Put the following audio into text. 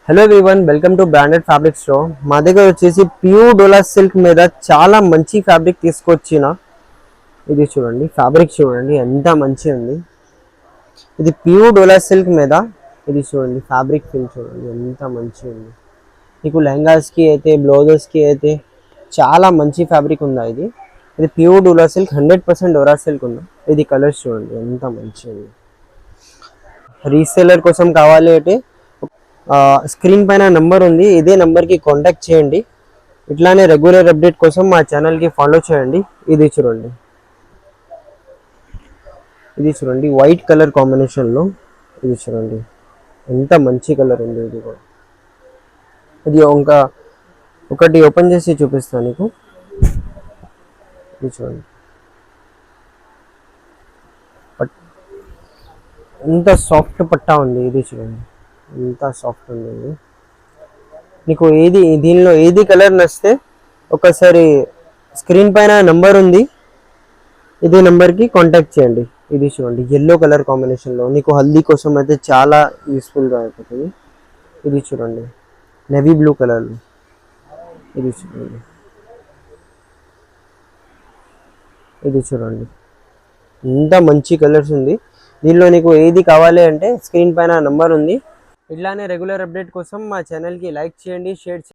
Hello everyone, welcome to branded fabric store. మా దగ్గర వచ్చేసి ప్యూర్ డోలా సిల్క్ మీద చాలా మంచి ఫ్యాబ్రిక్ తీసుకొచ్చిన. ఇది చూడండి, ఫ్యాబ్రిక్ చూడండి ఎంత మంచి ఉంది. ఇది ప్యూర్ డోలా సిల్క్ మీద ఇది చూడండి, ఫ్యాబ్రిక్ ఫీల్ చూడండి ఎంత మంచి ఉంది. మీకు లెహంగాస్కి అయితే బ్లౌజెస్కి అయితే చాలా మంచి ఫ్యాబ్రిక్ ఉందా. ఇది ఇది ప్యూర్ డోలా సిల్క్, 100% డోలా సిల్క్ ఉందా. ఇది కలర్స్ చూడండి ఎంత మంచి ఉంది. రీసేలర్ కోసం కావాలి అంటే స్క్రీన్ పైన నెంబర్ ఉంది, ఇదే నెంబర్కి కాంటాక్ట్ చేయండి. ఇట్లానే రెగ్యులర్ అప్డేట్ కోసం మా ఛానల్కి ఫాలో చేయండి. ఇది చూడండి, ఇది చూడండి వైట్ కలర్ కాంబినేషన్లో. ఇది చూడండి ఎంత మంచి కలర్ ఉంది. ఇది కూడా ఇది ఒకటి ఓపెన్ చేసి చూపిస్తాను నీకు. ఇది చూడండి ఎంత సాఫ్ట్ పట్టా ఉంది. ఇది చూడండి ఎంత సాఫ్ట్ ఉంది. ఇది నీకు దీనిలో ఏది కలర్ నచ్చితే ఒకసారి స్క్రీన్ పైన నెంబర్ ఉంది, ఇదే నెంబర్కి కాంటాక్ట్ చేయండి. ఇది చూడండి ఎల్లో కలర్ కాంబినేషన్లో, నీకు హల్దీ కోసం అయితే చాలా యూస్ఫుల్గా అయిపోతుంది. ఇది చూడండి నేవీ బ్లూ కలర్. ఇది చూడండి, ఇది చూడండి ఎంత మంచి కలర్స్ ఉంది. దీనిలో నీకు ఏది కావాలి అంటే స్క్రీన్ పైన నెంబర్ ఉంది. ఇట్లానే రెగ్యులర్ అప్డేట్ కోసం మా ఛానల్కి లైక్ చేయండి, షేర్ చేయండి.